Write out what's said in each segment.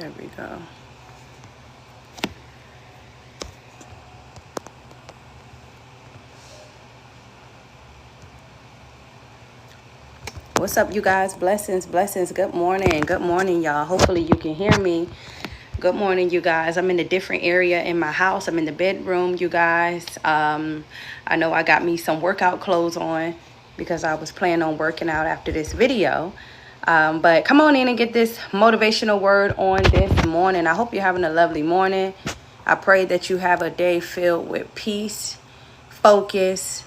There we go. What's up, you guys? Blessings, blessings. Good morning, y'all. Hopefully you can hear me. Good morning, you guys. I'm in a different area in my house. I'm in the bedroom, you guys. I know I got me some workout clothes on because I was planning on working out after this video. But come on in and get this motivational word on this morning. I hope you're having a lovely morning. I pray that you have a day filled with peace, focus,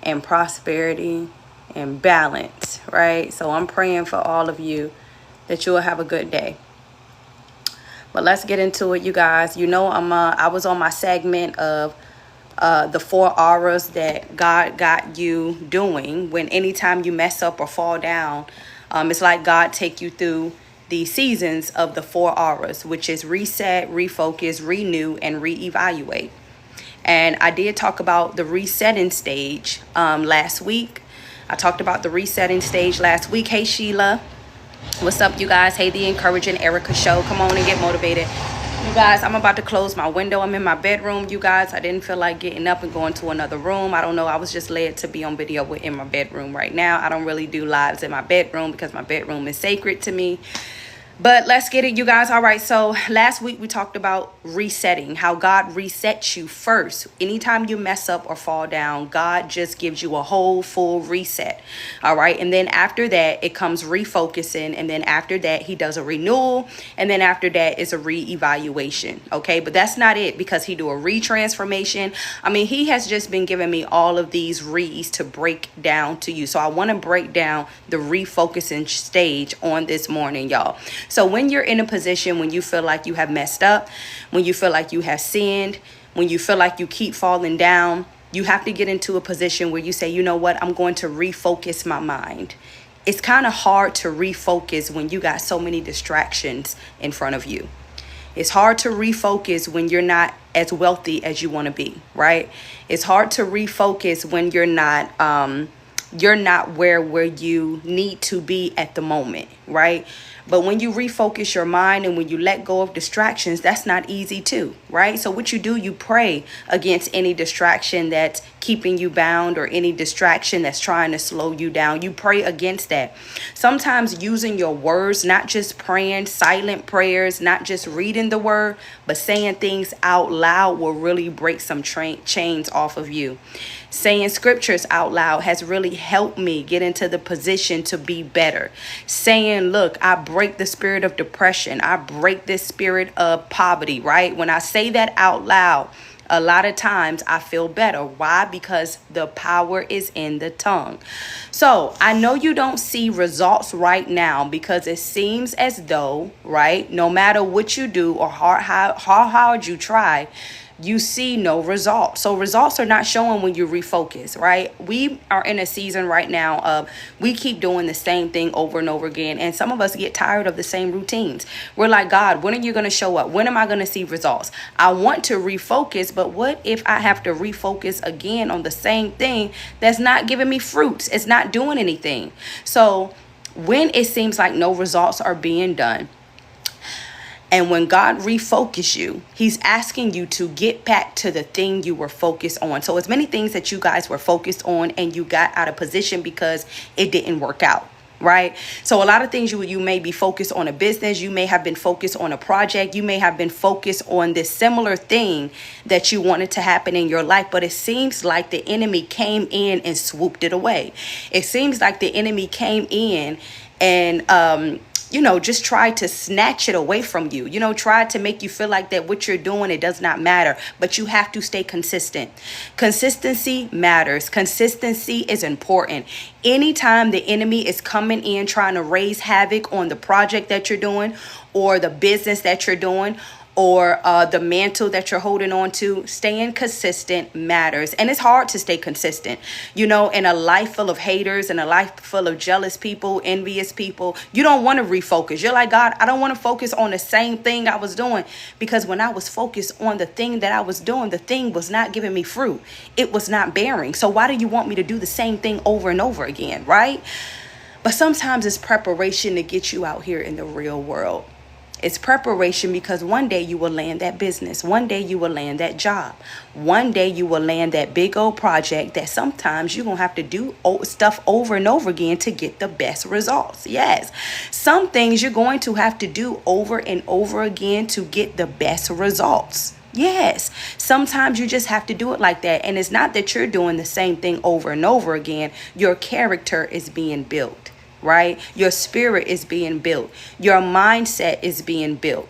and prosperity and balance, right? So I'm praying for all of you that you'll have a good day. But let's get into it, you guys. You know, I was on my segment of the 4 auras that God got you doing. When anytime you mess up or fall down, it's like God take you through the seasons of the 4 auras, which is reset, refocus, renew, and reevaluate. And I did talk about the resetting stage last week. I talked about the resetting stage last week. Hey, Sheila. What's up, you guys? Hey, the Encouraging Erica Show. Come on and get motivated. You guys, I'm about to close my window. I'm in my bedroom, you guys. I didn't feel like getting up and going to another room. I don't know. I was just led to be on video in my bedroom right now. I don't really do lives in my bedroom because my bedroom is sacred to me. But let's get it, you guys. All right, so last week we talked about resetting, how God resets you first. Anytime you mess up or fall down, God just gives you a whole full reset. All right, and then after that, it comes refocusing. And then after that, he does a renewal. And then after that is a reevaluation. Okay, but that's not it, because he do a retransformation. I mean, he has just been giving me all of these re's to break down to you. So I want to break down the refocusing stage on this morning, y'all. So when you're in a position when you feel like you have messed up, when you feel like you have sinned, when you feel like you keep falling down, you have to get into a position where you say, you know what, I'm going to refocus my mind. It's kind of hard to refocus when you got so many distractions in front of you. It's hard to refocus when you're not as wealthy as you want to be, right? It's hard to refocus when you're not where you need to be at the moment, right? But when you refocus your mind and when you let go of distractions, that's not easy too, right? So what you do, you pray against any distraction that's keeping you bound or any distraction that's trying to slow you down. You pray against that. Sometimes using your words, not just praying silent prayers, not just reading the word, but saying things out loud will really break some chains off of you. Saying scriptures out loud has really helped me get into the position to be better. Saying, look, I break the spirit of depression. I break this spirit of poverty, right? When I say that out loud, a lot of times I feel better. Why? Because the power is in the tongue. So I know you don't see results right now because it seems as though, right, no matter what you do or how hard you try, you see no results. So results are not showing when you refocus, right? We are in a season right now of we keep doing the same thing over and over again. And some of us get tired of the same routines. We're like, God, when are you going to show up? When am I going to see results? I want to refocus, but what if I have to refocus again on the same thing that's not giving me fruits? It's not doing anything. So when it seems like no results are being done, and when God refocus you, he's asking you to get back to the thing you were focused on. So as many things that you guys were focused on and you got out of position because it didn't work out, right? So a lot of things you may be focused on a business. You may have been focused on a project. You may have been focused on this similar thing that you wanted to happen in your life. But it seems like the enemy came in and swooped it away. It seems like the enemy came in and, just try to snatch it away from you, try to make you feel like that what you're doing, it does not matter, but you have to stay consistent. Consistency matters. Consistency is important. Anytime the enemy is coming in trying to raise havoc on the project that you're doing or the business that you're doing, or the mantle that you're holding on to, staying consistent matters. And it's hard to stay consistent. In a life full of haters and a life full of jealous people, envious people, you don't want to refocus. You're like, God, I don't want to focus on the same thing I was doing, because when I was focused on the thing that I was doing, the thing was not giving me fruit. It was not bearing. So why do you want me to do the same thing over and over again, right? But sometimes it's preparation to get you out here in the real world. It's preparation because one day you will land that business. One day you will land that job. One day you will land that big old project that sometimes you're going to have to do stuff over and over again to get the best results. Yes. Some things you're going to have to do over and over again to get the best results. Yes, sometimes you just have to do it like that. And it's not that you're doing the same thing over and over again. Your character is being built, right? Your spirit is being built. Your mindset is being built.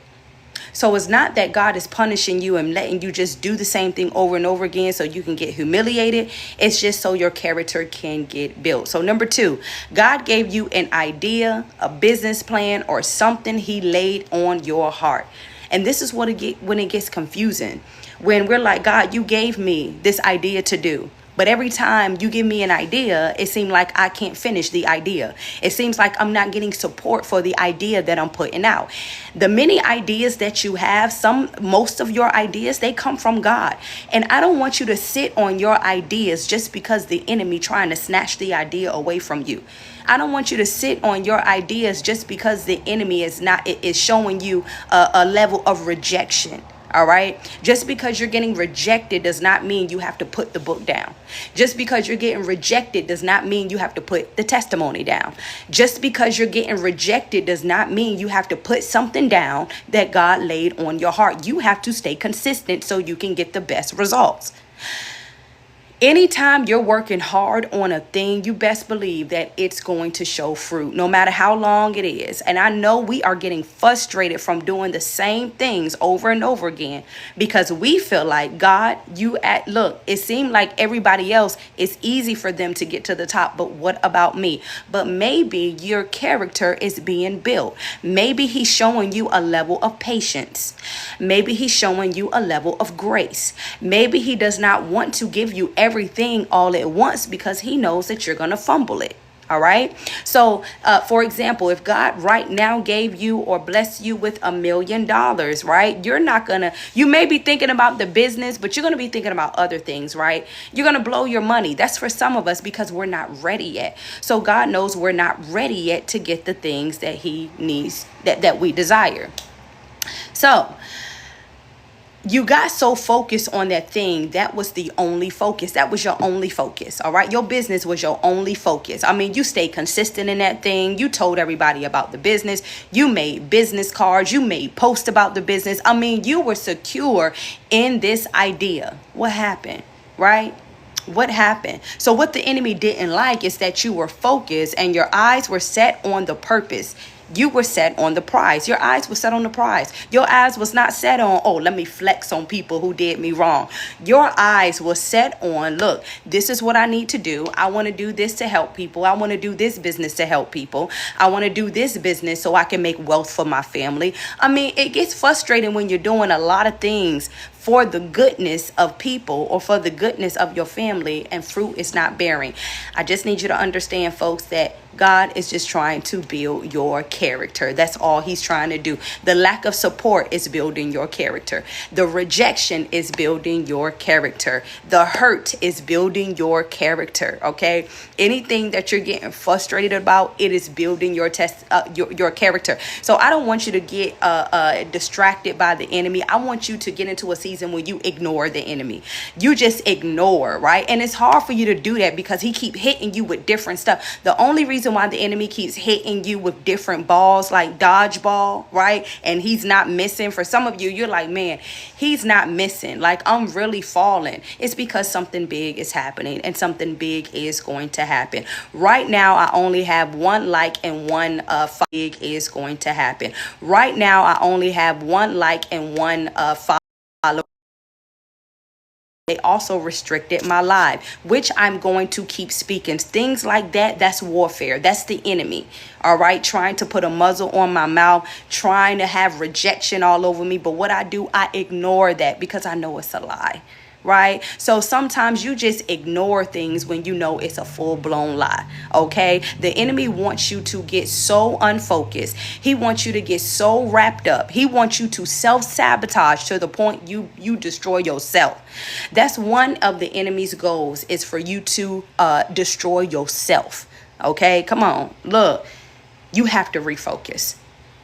So it's not that God is punishing you and letting you just do the same thing over and over again so you can get humiliated. It's just so your character can get built. So number 2, God gave you an idea, a business plan, or something he laid on your heart. And this is what when it gets confusing. When we're like, God, you gave me this idea to do. But every time you give me an idea, it seems like I can't finish the idea. It seems like I'm not getting support for the idea that I'm putting out. The many ideas that you have, most of your ideas, they come from God. And I don't want you to sit on your ideas just because the enemy trying to snatch the idea away from you. I don't want you to sit on your ideas just because the enemy is showing you a level of rejection. All right. Just because you're getting rejected does not mean you have to put the book down. Just because you're getting rejected does not mean you have to put the testimony down. Just because you're getting rejected does not mean you have to put something down that God laid on your heart. You have to stay consistent so you can get the best results. Anytime you're working hard on a thing, you best believe that it's going to show fruit, no matter how long it is. And I know we are getting frustrated from doing the same things over and over again because we feel like, God, look, it seemed like everybody else, it's easy for them to get to the top, but what about me? But maybe your character is being built. Maybe he's showing you a level of patience. Maybe he's showing you a level of grace. Maybe he does not want to give you everything all at once because he knows that you're going to fumble it. All right. So, for example, if God right now gave you or blessed you with $1 million, right? You may be thinking about the business, but you're going to be thinking about other things, right? You're going to blow your money. That's for some of us because we're not ready yet. So God knows we're not ready yet to get the things that he needs, that we desire. So you got so focused on that thing. That was the only focus. That was your only focus. All right. Your business was your only focus. I mean, you stayed consistent in that thing. You told everybody about the business. You made business cards. You made posts about the business. I mean, you were secure in this idea. What happened? Right? What happened? So what the enemy didn't like is that you were focused and your eyes were set on the purpose. You were set on the prize. Your eyes were set on the prize. Your eyes was not set on, oh, let me flex on people who did me wrong. Your eyes were set on, look, this is what I need to do. I want to do this to help people. I want to do this business to help people. I want to do this business so I can make wealth for my family. I mean, it gets frustrating when you're doing a lot of things for the goodness of people or for the goodness of your family and fruit is not bearing. I just need you to understand, folks, that God is just trying to build your character. That's all he's trying to do. The lack of support is building your character. The rejection is building your character. The hurt is building your character. Okay. Anything that you're getting frustrated about, it is building your character. So I don't want you to get distracted by the enemy. I want you to get into a season where you ignore the enemy. You just ignore, right? And it's hard for you to do that because he keep hitting you with different stuff. The only reason why the enemy keeps hitting you with different balls like dodgeball, right? And he's not missing. For some of you, you're like, man, he's not missing. Like, I'm really falling. It's because something big is happening and something big is going to happen. Right now, I only have 1 like and 1 follow. Big is going to happen. Right now, I only have 1 like and 1 follow. They also restricted my live, which I'm going to keep speaking. Things like that, that's warfare. That's the enemy. All right. Trying to put a muzzle on my mouth, trying to have rejection all over me. But what I do, I ignore that because I know it's a lie. Right. So sometimes you just ignore things when you know it's a full blown lie. OK, the enemy wants you to get so unfocused. He wants you to get so wrapped up. He wants you to self-sabotage to the point you destroy yourself. That's one of the enemy's goals, is for you to destroy yourself. OK, come on. Look, you have to refocus.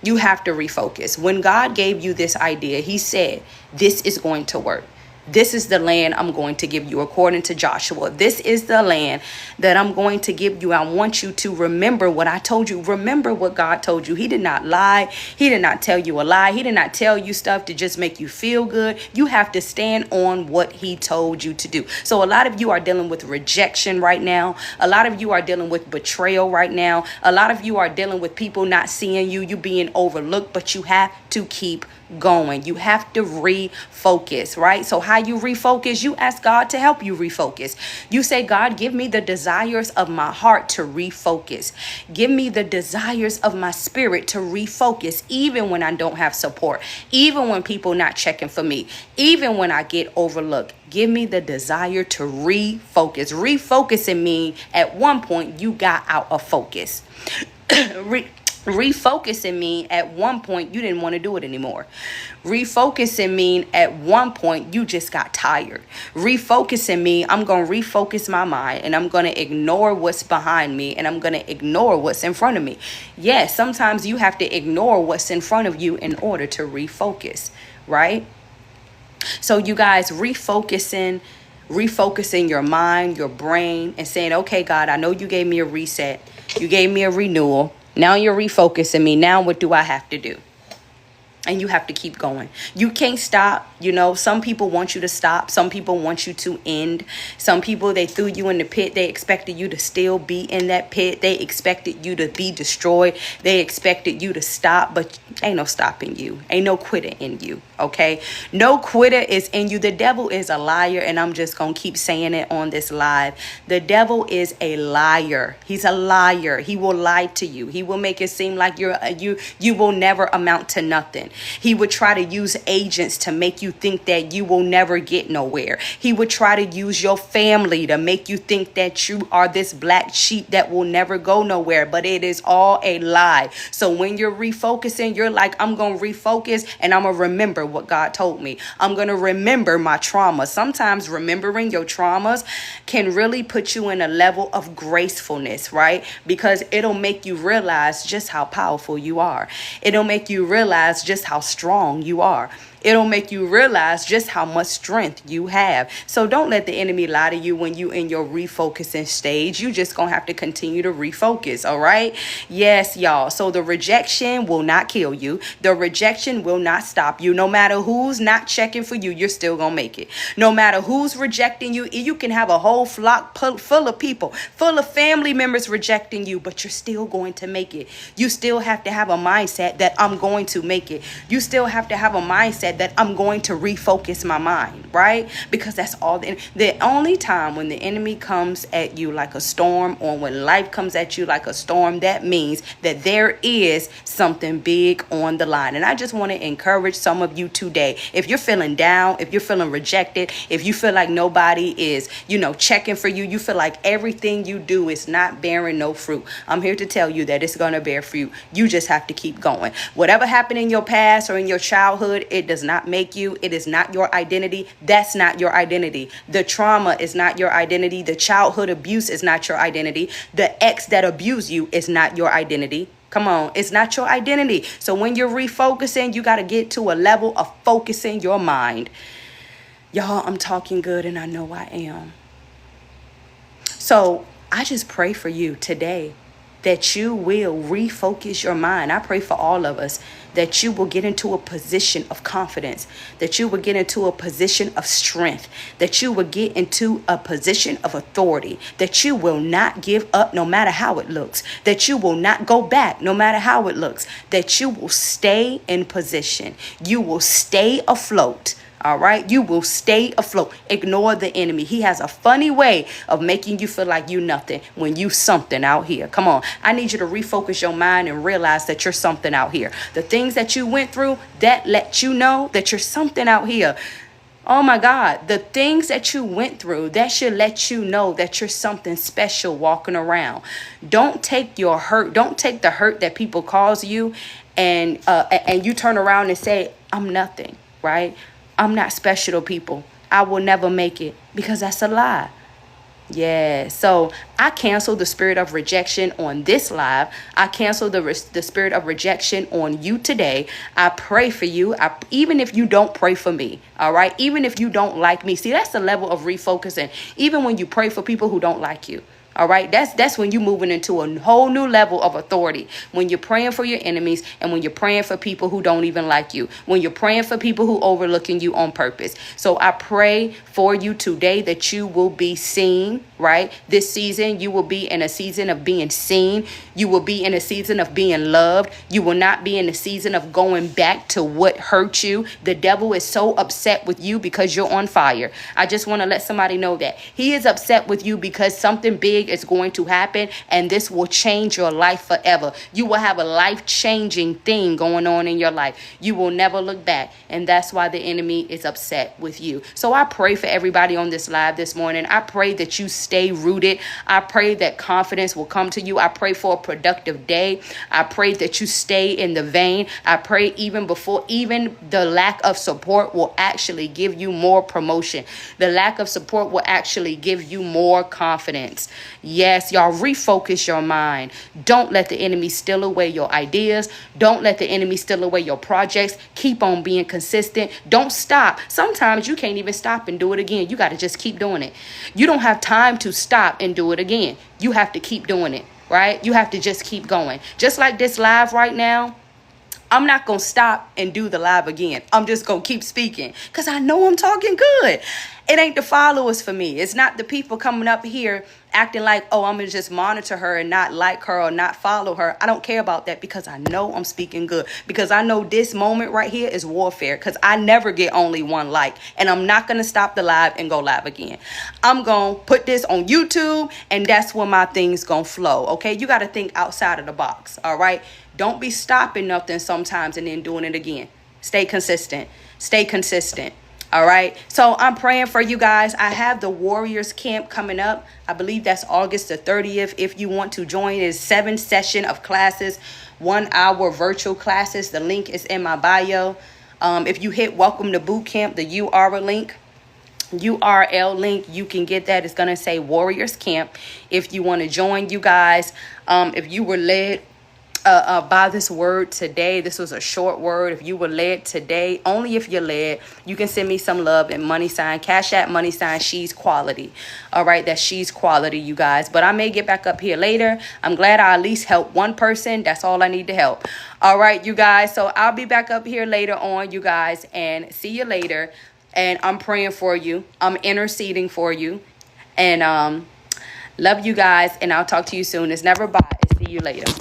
You have to refocus. When God gave you this idea, he said, this is going to work. This is the land I'm going to give you, according to Joshua. This is the land that I'm going to give you. I want you to remember what I told you. Remember what God told you. He did not lie. He did not tell you a lie. He did not tell you stuff to just make you feel good. You have to stand on what he told you to do. So a lot of you are dealing with rejection right now. A lot of you are dealing with betrayal right now. A lot of you are dealing with people not seeing you, you being overlooked, but you have to keep going. You have to refocus, right? So how you refocus, you ask God to help you refocus. You say, God, give me the desires of my heart to refocus. Give me the desires of my spirit to refocus, even when I don't have support, even when people not checking for me, even when I get overlooked. Give me the desire to refocus. Refocusing means at one point you got out of focus. Refocusing mean at one point you didn't want to do it anymore. Refocusing mean at one point you just got tired. Refocusing mean I'm going to refocus my mind and I'm going to ignore what's behind me and I'm going to ignore what's in front of me. Yes, sometimes you have to ignore what's in front of you in order to refocus, right? So you guys, refocusing your mind, your brain, and saying, okay, God, I know you gave me a reset. You gave me a renewal. Now you're refocusing me. Now what do I have to do? And you have to keep going. You can't stop. You know, some people want you to stop. Some people want you to end. Some people, they threw you in the pit. They expected you to still be in that pit. They expected you to be destroyed. They expected you to stop, but ain't no stopping you. Ain't no quitter in you, okay? No quitter is in you. The devil is a liar, and I'm just going to keep saying it on this live. The devil is a liar. He's a liar. He will lie to you. He will make it seem like you will never amount to nothing. He would try to use agents to make you think that you will never get nowhere. He would try to use your family to make you think that you are this black sheep that will never go nowhere. But it is all a lie. So when you're refocusing, you're like, I'm going to refocus and I'm going to remember what God told me. I'm going to remember my trauma. Sometimes remembering your traumas can really put you in a level of gracefulness, right? Because it'll make you realize just how powerful you are. It'll make you realize just how strong you are. It'll make you realize just how much strength you have. So don't let the enemy lie to you when you in your refocusing stage. You just gonna have to continue to refocus, all right? Yes, y'all. So the rejection will not kill you. The rejection will not stop you. No matter who's not checking for you, you're still gonna make it. No matter who's rejecting you, you can have a whole flock full of people, full of family members rejecting you, but you're still going to make it. You still have to have a mindset that I'm going to make it. You still have to have a mindset that I'm going to refocus my mind, right? Because that's all. The only time when the enemy comes at you like a storm, or when life comes at you like a storm, that means that there is something big on the line. And I just want to encourage some of you today. If you're feeling down, if you're feeling rejected, if you feel like nobody is, checking for you, you feel like everything you do is not bearing no fruit, I'm here to tell you that it's going to bear fruit. You just have to keep going. Whatever happened in your past or in your childhood, it does not make you. It is not your identity. That's not your identity. The trauma is not your identity. The childhood abuse is not your identity. The ex that abused you is not your identity. Come on, it's not your identity. So when you're refocusing, you got to get to a level of focusing your mind. Y'all, I'm talking good, and I know I am. So I just pray for you today that you will refocus your mind. I pray for all of us that you will get into a position of confidence, that you will get into a position of strength, that you will get into a position of authority, that you will not give up no matter how it looks, that you will not go back no matter how it looks, that you will stay in position. You will stay afloat. All right. You will stay afloat. Ignore the enemy. He has a funny way of making you feel like you nothing when you something out here. Come on. I need you to refocus your mind and realize that you're something out here. The things that you went through, that let you know that you're something out here. Oh my God, the things that you went through, that should let you know that you're something special walking around. Don't take your hurt. Don't take the hurt that people cause you and you turn around and say, I'm nothing, right? I'm not special to people. I will never make it, because that's a lie. Yeah, so I cancel the spirit of rejection on this live. I cancel the spirit of rejection on you today. I pray for you. Even if you don't pray for me, all right? Even if you don't like me. See, that's the level of refocusing. Even when you pray for people who don't like you. All right, that's when you're moving into a whole new level of authority. When you're praying for your enemies and when you're praying for people who don't even like you. When you're praying for people who overlooking you on purpose. So I pray for you today that you will be seen, right? This season, you will be in a season of being seen. You will be in a season of being loved. You will not be in a season of going back to what hurt you. The devil is so upset with you because you're on fire. I just want to let somebody know that he is upset with you because something big is going to happen, and this will change your life forever. You will have a life-changing thing going on in your life. You will never look back, and that's why the enemy is upset with you. So I pray for everybody on this live this morning. I pray that you stay rooted. I pray that confidence will come to you. I pray for a productive day. I pray that you stay in the vein. I pray even the lack of support will actually give you more promotion. The lack of support will actually give you more confidence. Yes, y'all, refocus your mind. Don't let the enemy steal away your ideas. Don't let the enemy steal away your projects. Keep on being consistent. Don't stop. Sometimes you can't even stop and do it again. You got to just keep doing it. You don't have time to stop and do it again. You have to keep doing it, right? You have to just keep going. Just like this live right now. I'm not going to stop and do the live again. I'm just going to keep speaking because I know I'm talking good. It ain't the followers for me. It's not the people coming up here acting like, oh, I'm going to just monitor her and not like her or not follow her. I don't care about that because I know I'm speaking good. Because I know this moment right here is warfare because I never get only one like. And I'm not going to stop the live and go live again. I'm going to put this on YouTube and that's where my thing's going to flow. Okay, you got to think outside of the box. All right. Don't be stopping nothing sometimes and then doing it again. Stay consistent. Stay consistent. All right. So I'm praying for you guys. I have the Warriors Camp coming up. I believe that's August the 30th. If you want to join, it's 7 session of classes, 1 hour virtual classes. The link is in my bio. If you hit welcome to boot camp, the URL link, you can get that. It's going to say Warriors Camp. If you want to join, you guys, if you were led by this word today, this was a short word. If you were led today, only if you're led, you can send me some love and money sign, Cash App, money sign, She's Quality. All right, that's She's Quality, you guys. But I may get back up here later. I'm glad I at least helped one person. That's all I need to help. All right, you guys. So I'll be back up here later on, you guys, and see you later. And I'm praying for you. I'm interceding for you. And love you guys. And I'll talk to you soon. It's never bye. See you later.